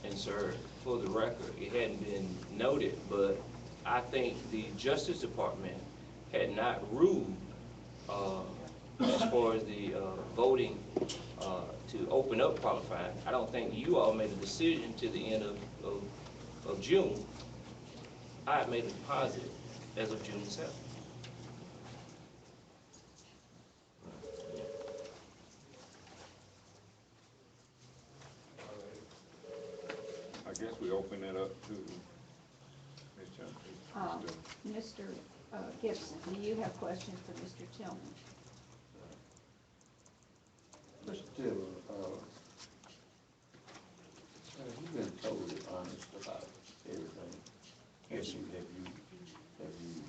And sir, for the record, it hadn't been noted, but I think the Justice Department had not ruled uh, as far as the voting to open up qualifying. I don't think you all made a decision to the end of June. I had made a deposit as of June 7th. I guess we open it up to Ms. Johnson. Mr. Gibson, do you have questions for Mr. Tillman? Mr. Tillman, you've been totally honest about everything. Yes, sir. Have you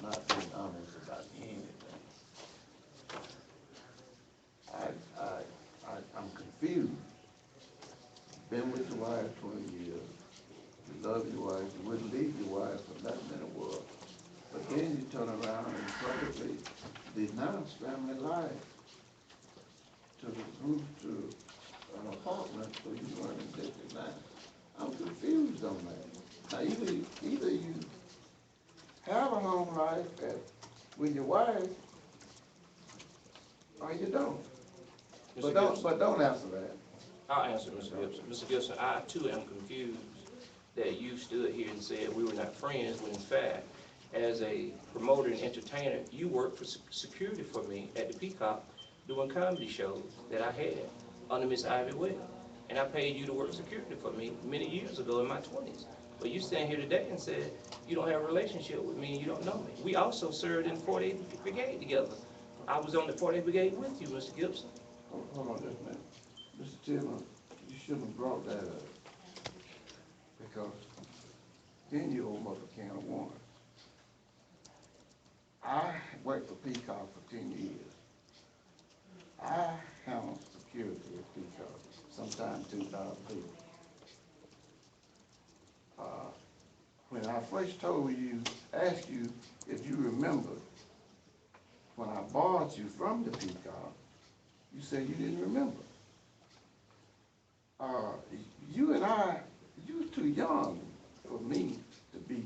not been honest about anything? I'm confused. Been with your wife 20 years. You love your wife. You wouldn't leave your wife for nothing in the world. But then you turn around and publicly denounce family life to move to an apartment so you weren't in District 9. I'm confused on that. Now, either you have a home life with your wife, or you don't. But don't answer that. I'll answer, Mr. Gibson. Mr. Gibson, I too am confused that you stood here and said we were not friends, when in fact, as a promoter and entertainer, you worked for security for me at the Peacock doing comedy shows that I had under Miss Ivy Webb. And I paid you to work security for me many years ago in my 20s. But you stand here today and said you don't have a relationship with me and you don't know me. We also served in 48th Brigade together. I was on the 48th Brigade with you, Mr. Gibson. Hold on just a minute. Mr. Tillman, you shouldn't have brought that up, because then you open up a can of worms. I worked for Peacock for 10 years. I handled security at Peacock, sometime 2,000 people. When I first asked you if you remember, when I borrowed you from the Peacock, you said you didn't remember. You and I, you were too young for me to be.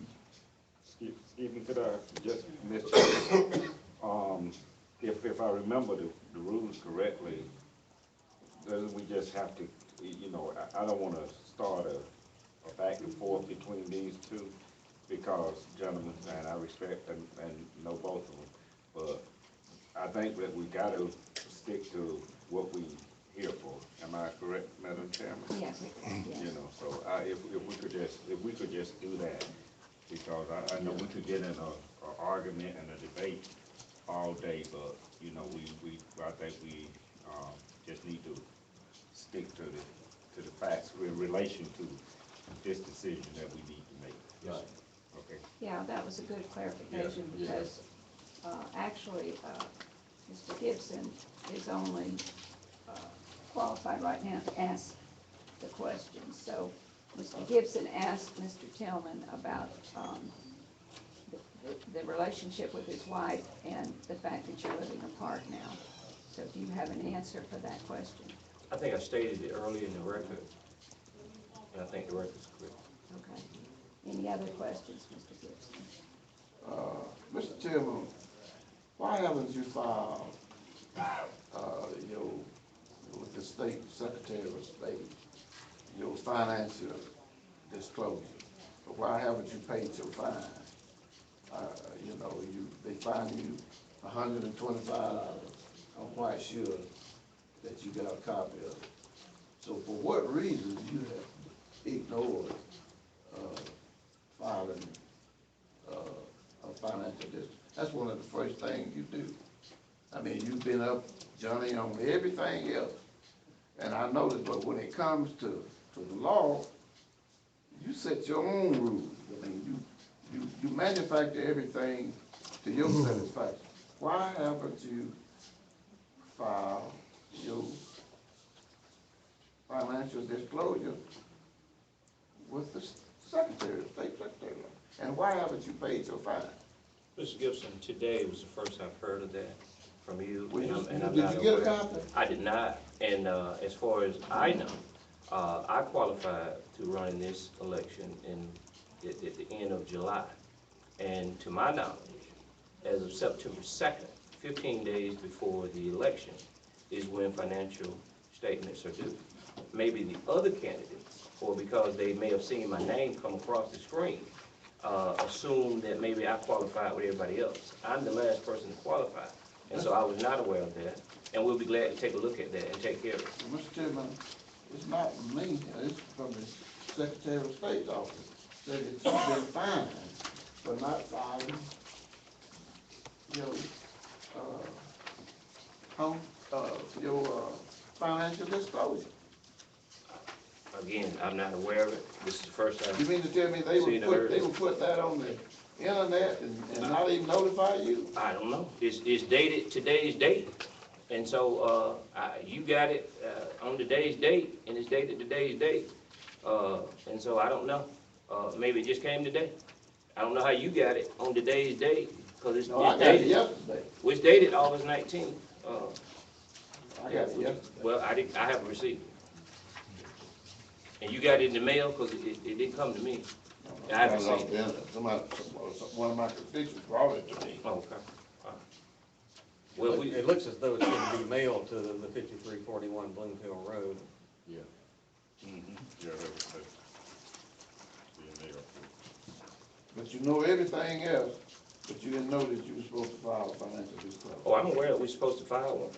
Even could I just, Mr. If I remember the rules correctly, then we just have to, I don't want to start a back and forth between these two, because gentlemen, and I respect and know both of them, but I think that we got to stick to what we here for. Am I correct, Madam Chairman? Yes. Yes. So if we could just do that, because I know we could get in an argument and a debate all day, but I think we just need to stick to the facts in relation to this decision that we need to make. Yes. Okay. Yeah, that was a good clarification, because actually, Mr. Gibson is only qualified right now to ask the question. So Mr. Gibson asked Mr. Tillman about the relationship with his wife and the fact that you're living apart now. So do you have an answer for that question? I think I stated it earlier in the record, and I think the record's clear. Okay. Any other questions, Mr. Gibson? Mr. Tillman, why haven't you filed with the State Secretary of State your financial disclosure? But why haven't you paid your fine? They fined you $125. I'm quite sure that you got a copy of it. So for what reason you have ignored filing a financial district? That's one of the first things you do. I mean, you've been up, Johnny, on everything else. And I noticed, but when it comes to the law, you set your own rules. I mean, you manufacture everything to your satisfaction. Why haven't you filed your financial disclosure with the Secretary, State Secretary? And why haven't you paid your fine? Mr. Gibson, today was the first I've heard of that from you. Well, and I'm did not you get a aware. copy? I did not, and as far as I know, I qualified to run in this election at the end of July. And to my knowledge, as of September 2nd, 15 days before the election, is when financial statements are due. Maybe the other candidates, or because they may have seen my name come across the screen, assume that maybe I qualified with everybody else. I'm the last person to qualify, and so I was not aware of that, and we'll be glad to take a look at that and take care of it. Mr. Tillman, it's not from me, it's from the Secretary of State's office. Said that you've been fined for not filing your financial disclosure. Again, I'm not aware of it. This is the first time. You mean to tell me they would put that on the internet and not even notify you? I don't know. It's dated today's date. And so, you got it, on today's date, and it's dated today's date. And so I don't know. Maybe it just came today. I don't know how you got it on today's date, because it's No, I got it dated. yesterday. It's dated August 19th. I got it yesterday. Well, I haven't received it. And you got it in the mail, because it didn't come to me. And I haven't seen it. One of my constituents brought it to me. Oh, okay. Well, It looks as though it should be mailed to the 5341 Bloomfield Road. Yeah. Mm-hmm. Yeah, that's being there. But you know everything else, but you didn't know that you were supposed to file a financial disclosure. Oh, I'm aware that we're supposed to file one.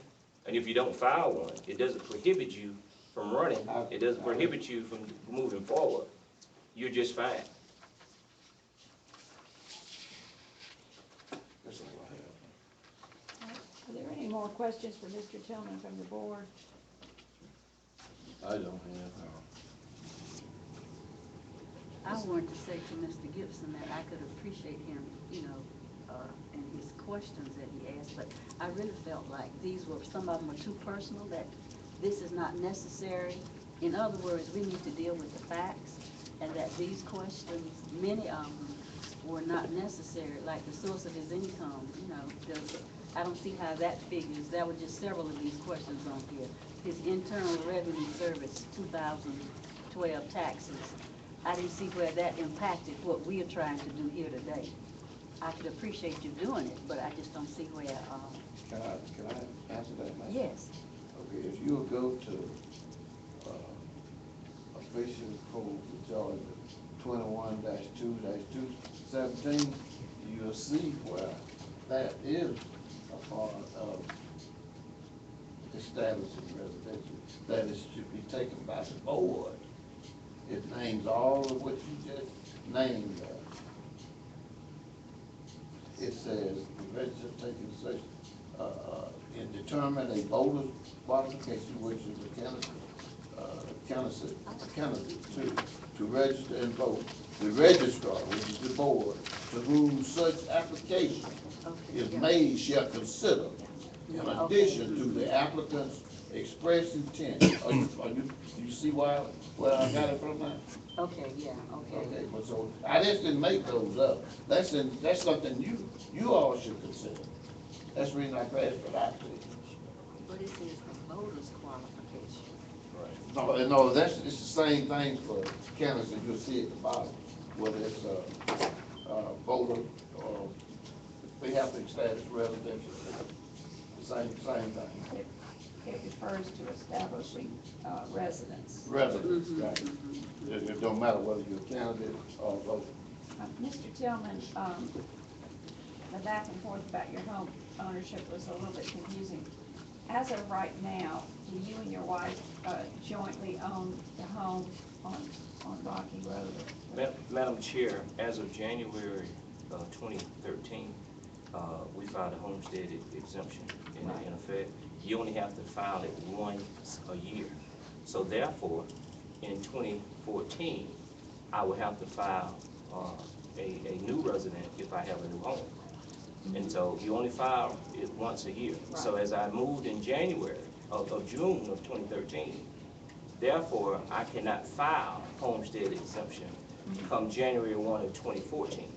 And if you don't file one, it doesn't prohibit you from running. It doesn't prohibit you from moving forward. You're just fine. That's all I have. Are there any more questions for Mr. Tillman from the board? I don't have. I wanted to say to Mr. Gibson that I could appreciate him, and his questions that he asked, but I really felt like some of them were too personal, that this is not necessary. In other words, we need to deal with the facts, and that these questions, many of them, were not necessary, like the source of his income, I don't see how that figures. There were just several of these questions on here. His Internal Revenue Service 2012 taxes. I didn't see where that impacted what we are trying to do here today. I could appreciate you doing it, but I just don't see where, Can I answer that, ma'am? yes. Okay, if you'll go to, official code, Georgia 21-2-217, you'll see where that is a part of establishing residential, that it should be taken by the board. It names all of what you just named there. It says, the register taking such, and determine a voter's qualification, which is a candidate to register and vote. The registrar, which is the board, to whom such application is made shall consider, in addition to the applicant's express intent. You see where I got it from now? Okay, yeah, okay. Okay, but so, I just didn't make those up. That's something you all should consider. That's the reason I passed it out to you. But it says the voter's qualification. No, it's the same thing for candidates, you'll see at the bottom, whether it's voter or they have to establish residential. Same thing. It refers to establishing residence. Residence, right. It don't matter whether you're a candidate or a voter. Mr. Tillman, the back and forth about your home ownership was a little bit confusing. As of right now, do you and your wife jointly own the home on Rocky Road? Madam Chair, as of January 2013, we filed a homestead exemption in effect. You only have to file it once a year. So therefore, in 2014, I would have to file a new resident if I have a new home. And so you only file it once a year. Right. So as I moved in January of June of 2013, therefore I cannot file homestead exemption come January 1 of 2014.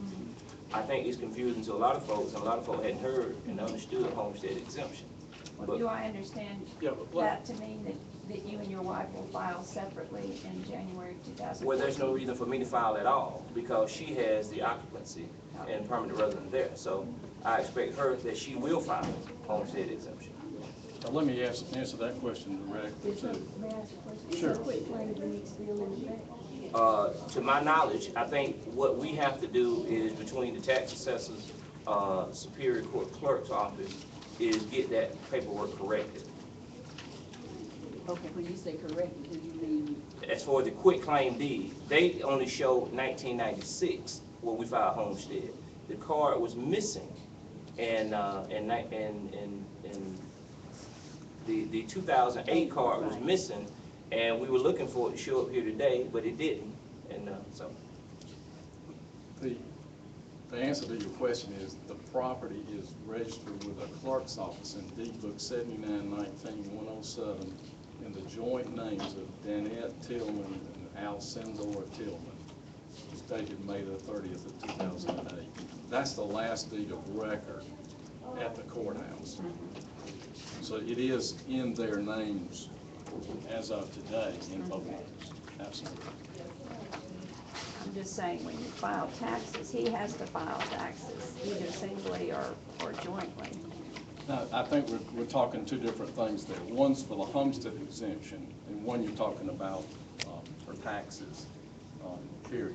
I think it's confusing to a lot of folks, and a lot of folks hadn't heard and understood homestead exemption. Well, do I understand Yeah, but what- that to mean that you and your wife will file separately in January 2014? Well, there's no reason for me to file at all, because she has the occupancy and permanent resident there. So I expect her that she will file homestead exemption. Now, let me answer that question directly too. May I ask a question? Sure. Is the quit claim deed still in effect? To my knowledge, I think what we have to do is between the tax assessors, Superior Court Clerk's office, is get that paperwork corrected. Okay, when you say correct, do you mean, As for the quit claim deed, they only show 1996 when we filed homestead. The card was missing, and the 2008 card was Right. missing, and we were looking for it to show up here today, but it didn't, and so. The answer to your question is the property is registered with the clerk's office in deed book 7919-107 in the joint names of Danette Tillman and Alcindor Tillman. It's dated May the 30th of 2008. That's the last deed of record at the courthouse. So it is in their names as of today in both names, absolutely. I'm just saying, when you file taxes, he has to file taxes either singly or jointly. Now, I think we're talking two different things there. One's for the homestead exemption, and one you're talking about for taxes, period.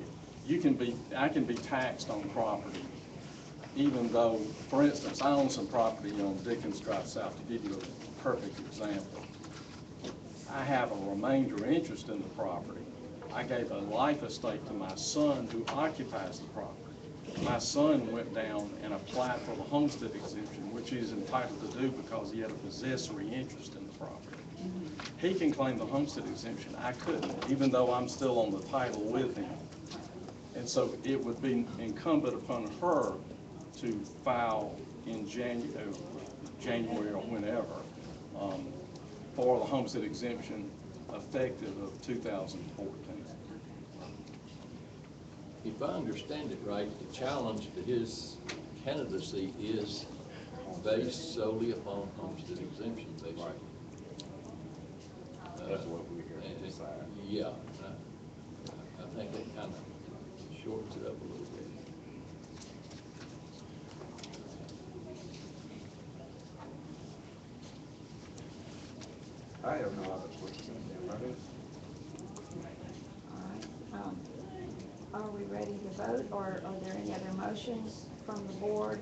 I can be taxed on property, even though, for instance, I own some property on Dickens Drive South, to give you a perfect example. I have a remainder interest in the property. I gave a life estate to my son who occupies the property. My son went down and applied for the homestead exemption, which he's entitled to do because he had a possessory interest in the property. He can claim the homestead exemption. I couldn't, even though I'm still on the title with him. And so it would be incumbent upon her to file in January or whenever for the homestead exemption effective of 2014. If I understand it right, the challenge to his candidacy is based solely upon homestead exemption, basically. That's what we're here to decide. Yeah, I think that kind of shortens it up a little bit. I have no other questions. Anybody? All right. Are we ready to vote, or are there any other motions from the board?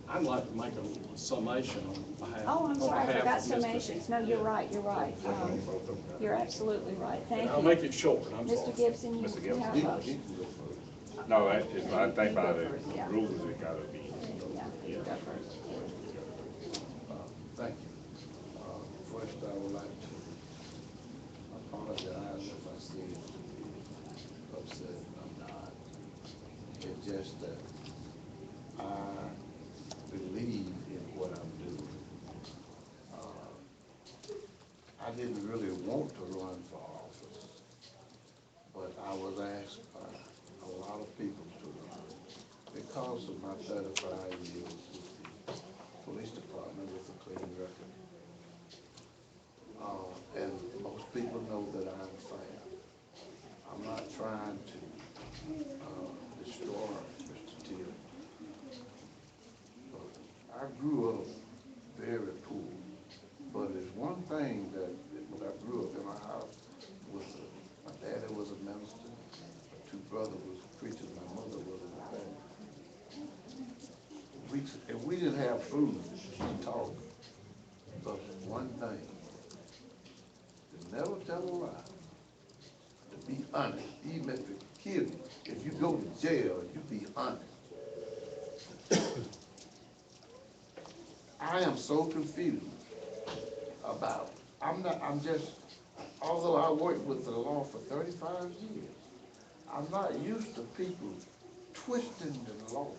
I'd like to make a summation on behalf. Oh, I'm sorry, I on forgot behalf of Mr. summations. No, you're right, you're right. You're absolutely right. Thank I'll you. make it short, I'm sorry. Mr. Gibson, you Mr. you have a Gibson. motion. No, I think by the Yeah. rules, it gotta be. Yeah, you go first. Thank you. First, I would like to apologize if I seem to be upset. I'm not. It's just that I believe in what I'm doing. I didn't really want to run for office, but I was asked by a lot of people to run because of my 35 years with the police department with a clean record. And most people know that I'm fair. I'm not trying to destroy Mr. Tillman. But I grew up very poor. But there's one thing that when I grew up in my house, my daddy was a minister, my two brothers was preachers, my mother was an evangelist. If we didn't have food to talk, but one thing, to never tell a lie, to be honest, even if it kills you. If you go to jail, you be honest. I am so confused about, although I worked with the law for 35 years, I'm not used to people twisting the law.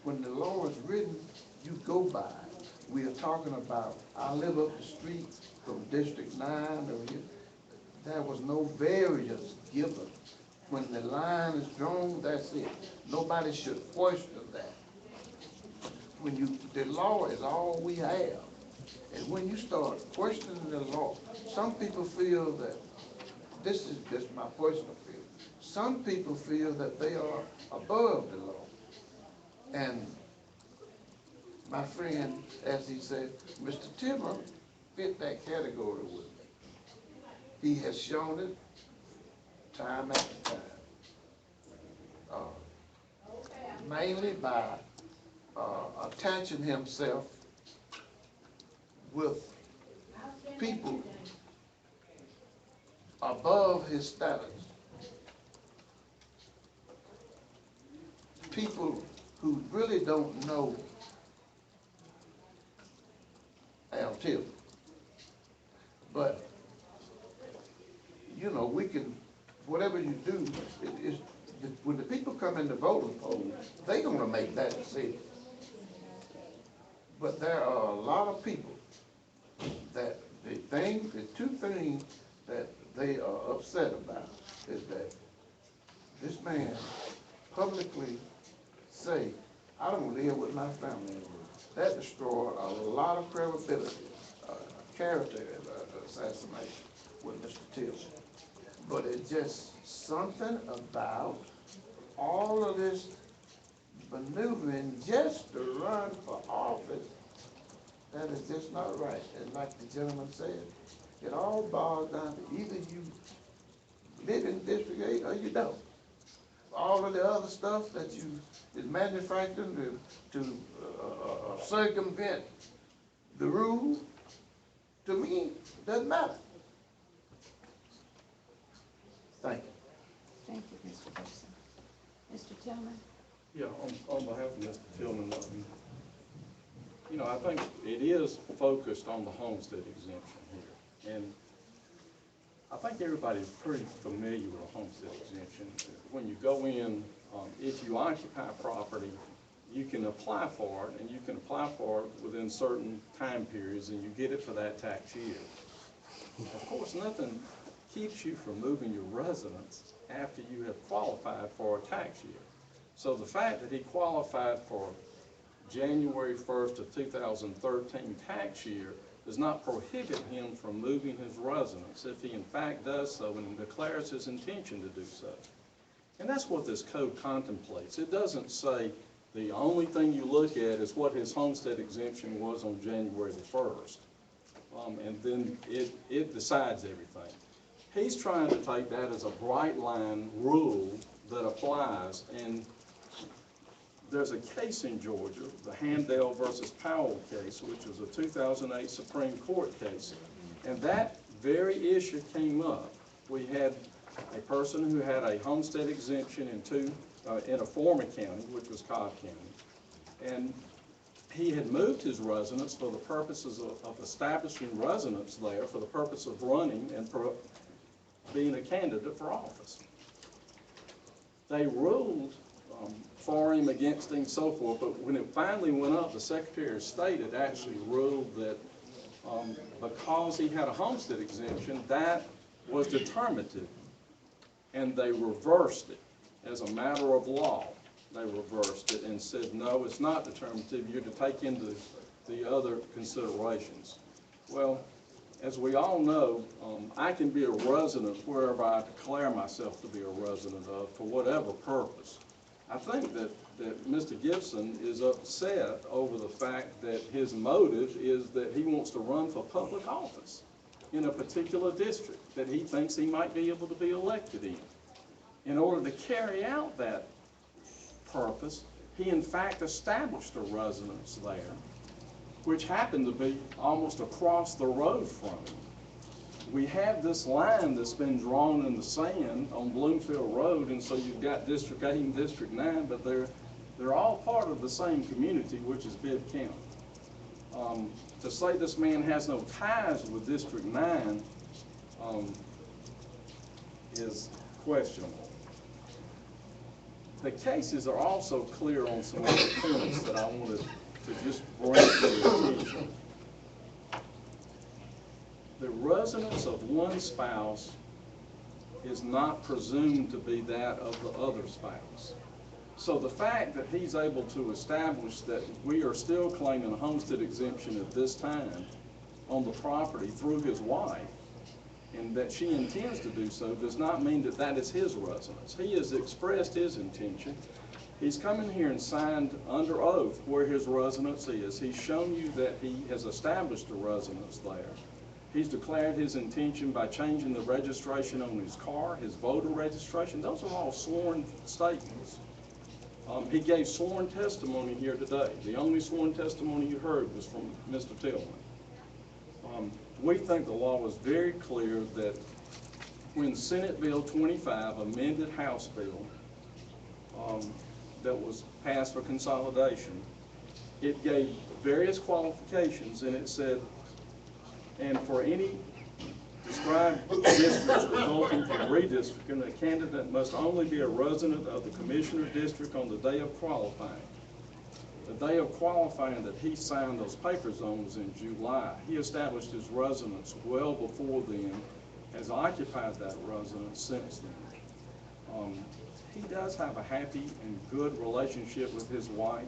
When the law is written, you go by it. We are talking about, I live up the street from District 9 over here. There was no variance given. When the line is drawn, that's it. Nobody should question that. the law is all we have. And when you start questioning the law, some people feel that, this is just my personal feeling, some people feel that they are above the law. And my friend, as he said, Mr. Tillman fit that category with me. He has shown it time after time. Mainly by attaching himself with people above his status. People who really don't know Al Tillman. But, you know, we can, whatever you do, when the people come in the voting poll, they're gonna make that decision. But there are a lot of people that the two things that they are upset about is that this man publicly say, I don't live with my family anymore. That destroyed a lot of credibility, character assassination with Mr. Tillman. But it's just something about all of this maneuvering just to run for office that is just not right. And like the gentleman said, it all boils down to either you live in District 8 or you don't. All of the other stuff that you is manufacturing to circumvent the rule, to me, doesn't matter. Thank you. Thank you, Mr. Gibson. Mr. Tillman? Yeah, on behalf of Mr. Tillman, you know, I think it is focused on the homestead exemption here. And I think everybody's pretty familiar with a homestead exemption. When you go in, if you occupy property, you can apply for it, and you can apply for it within certain time periods, and you get it for that tax year. Of course, nothing keeps you from moving your residence after you have qualified for a tax year. So the fact that he qualified for January 1st of 2013 tax year does not prohibit him from moving his residence if he in fact does so and declares his intention to do so. And that's what this code contemplates. It doesn't say the only thing you look at is what his homestead exemption was on January the 1st. And then it decides everything. He's trying to take that as a bright line rule that applies, and there's a case in Georgia, the Handel versus Powell case, which was a 2008 Supreme Court case, and that very issue came up. We had a person who had a homestead exemption in a former county, which was Cobb County, and he had moved his residence for the purposes of establishing residence there for the purpose of running and being a candidate for office. They ruled for him, against him, so forth, but when it finally went up, the Secretary of State had actually ruled that because he had a homestead exemption, that was determinative, and they reversed it as a matter of law. They reversed it and said, no, it's not determinative, you're to take into the other considerations. Well, as we all know, I can be a resident wherever I declare myself to be a resident of for whatever purpose. I think that Mr. Gibson is upset over the fact that his motive is that he wants to run for public office in a particular district that he thinks he might be able to be elected in. In order to carry out that purpose, he in fact established a residence there, which happened to be almost across the road from him. We have this line that's been drawn in the sand on Bloomfield Road, and so you've got District 8 and District 9, but they're all part of the same community, which is Bibb County. To say this man has no ties with District 9 is questionable. The cases are also clear on some other points that I wanted to just bring to your attention. The residence of one spouse is not presumed to be that of the other spouse. So the fact that he's able to establish that we are still claiming a homestead exemption at this time on the property through his wife, and that she intends to do so, does not mean that that is his residence. He has expressed his intention. He's come in here and signed under oath where his residence is. He's shown you that he has established a residence there. He's declared his intention by changing the registration on his car, his voter registration. Those are all sworn statements. He gave sworn testimony here today. The only sworn testimony you heard was from Mr. Tillman. We think the law was very clear that when Senate Bill 25 amended House Bill that was passed for consolidation, it gave various qualifications, and it said, and for any described districts resulting from redistricting, a candidate must only be a resident of the commissioner district on the day of qualifying. The day of qualifying that he signed those papers on was in July. He established his residence well before then, has occupied that residence since then. He does have a happy and good relationship with his wife.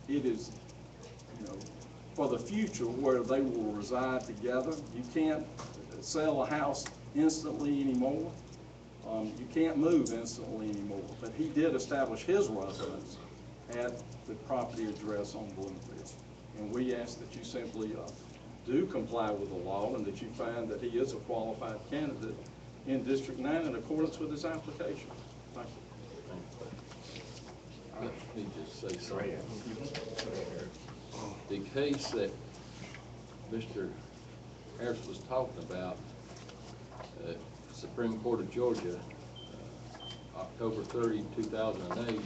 It is, for the future where they will reside together. You can't sell a house instantly anymore. You can't move instantly anymore. But he did establish his residence at the property address on Bloomfield. And we ask that you simply do comply with the law and that you find that he is a qualified candidate in District 9 in accordance with his application. Thank you. Let me just say something. The case that Mr. Harris was talking about, Supreme Court of Georgia, October 30, 2008,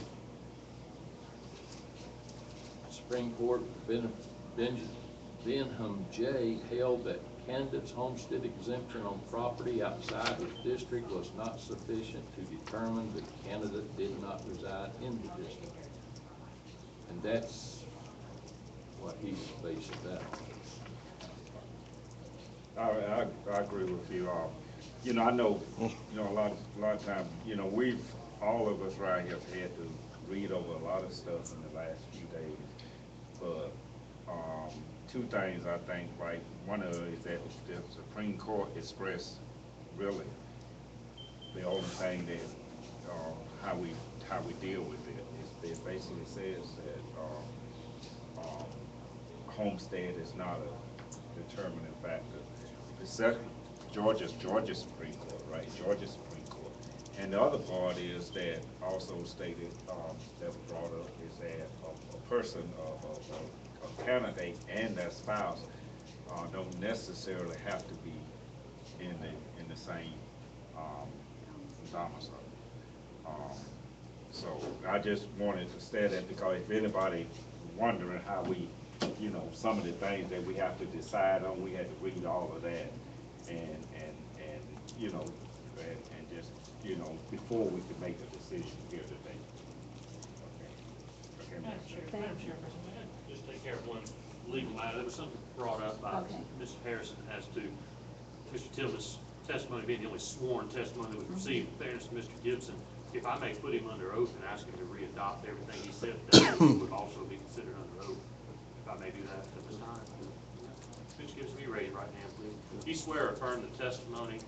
Supreme Court Benham J. held that candidate's homestead exemption on property outside the district was not sufficient to determine the candidate did not reside in the district. And that's what he's basing that on. I agree with you. I know, a lot of times, all of us right here have had to read over a lot of stuff in the last few days. But two things I think, right? One of it is that the Supreme Court expressed really the only thing that how we deal with it. It basically says that homestead is not a determining factor. The second, Georgia Supreme Court, right? Georgia Supreme Court. And the other part is that also stated, that was brought up, is that a person, a candidate and their spouse don't necessarily have to be in the same domicile. So I just wanted to say that because if anybody wondering how we, some of the things that we have to decide on, we had to read all of that and just, before we could make a decision here today. Okay. Madam Chairperson, may I just take care of one legal matter? There was something brought up by Mr. Harrison as to Mr. Tillman's testimony being the only sworn testimony that was received. In fairness to Mr. Gibson, if I may put him under oath and ask him to re-adopt everything he said, that would also be considered under oath. If I may do that at this time. Mr. Gibson, be raised right hand, please. Do you swear or affirm the testimony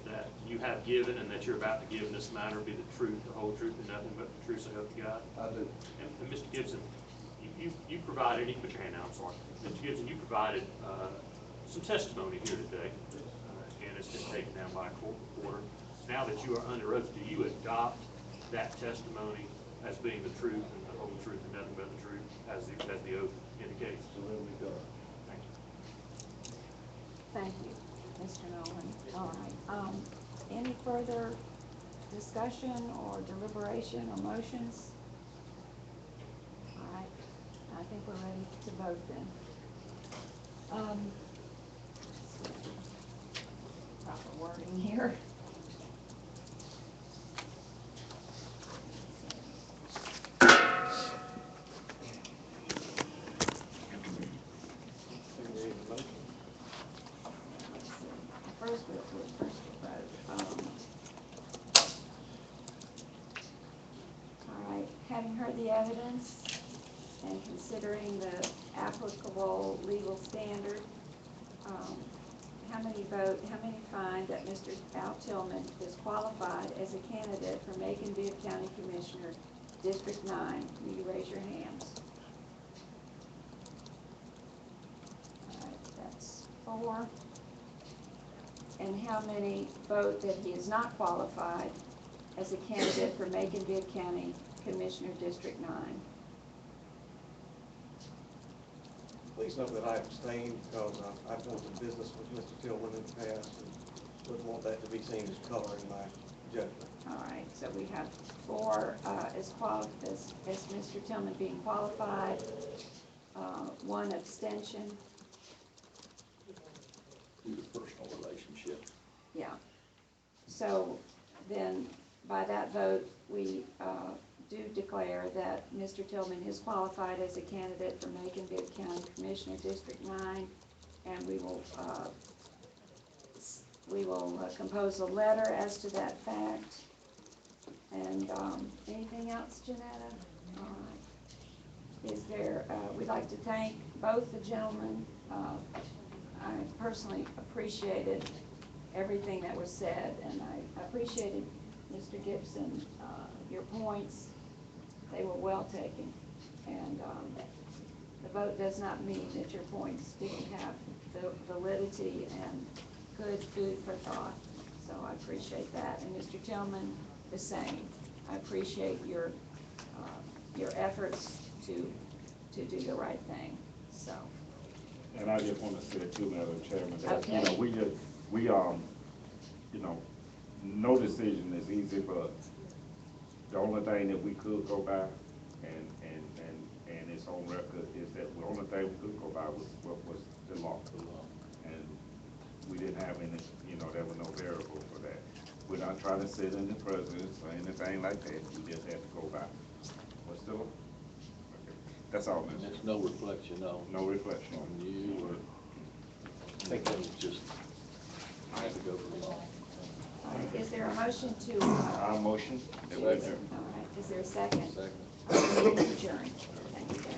that you have given and that you're about to give in this matter be the truth, the whole truth, and nothing but the truth, so help you God? I do. And Mr. Gibson, you provided, you can put your hand out, I'm sorry. Mr. Gibson, you provided some testimony here today, and it's been taken down by a court reporter. Now that you are under oath, do you adopt that testimony as being the truth and the whole truth and nothing but the truth, as the oath indicates? So there we go. Thank you. Thank you, Mr. Nolan. All right. Any further discussion or deliberation or motions? All right. I think we're ready to vote then. Proper wording here. First we'll vote. All right. heard the evidence and considering the applicable legal standard, how many find that Mr. Al Tillman is qualified as a candidate for Macon-Bibb County Commissioner, District 9? Will you raise your hands? All right, that's 4. And how many vote that he is not qualified as a candidate for Macon-Bibb County Commissioner, District 9? Please note that I abstained because I've done some business with Mr. Tillman in the past and wouldn't want that to be seen as coloring my judgment. All right, so we have 4 as Mr. Tillman being qualified, 1 abstention. Due to personal relationship. Yeah. So then, by that vote, we do declare that Mr. Tillman is qualified as a candidate for Macon-Bibb County Commissioner, District 9, and we will compose a letter as to that fact. And anything else, Janetta? All right. Is there? We'd like to thank both the gentlemen. I personally appreciated everything that was said, and I appreciated, Mr. Gibson, your points. They were well taken, and the vote does not mean that your points didn't have the validity and good food for thought. So I appreciate that, and Mr. Tillman, the same. I appreciate your efforts to do the right thing. So. And I just want to say too, Madam Chairman, that, Okay. no decision is easy, but the only thing that we could go by, and it's on record, is that the only thing we could go by was what was the law. And we didn't have any, there was no variable for that. We're not trying to sit in the presidents or anything like that. We just have to go by what's the law. Okay. That's all, Mr. There's no reflection on. No reflection On you or, I think it was just, I had to go for the law. All right, is there a motion to? Our motion. All right, is there a second? Second. Meeting adjourned. Thank you.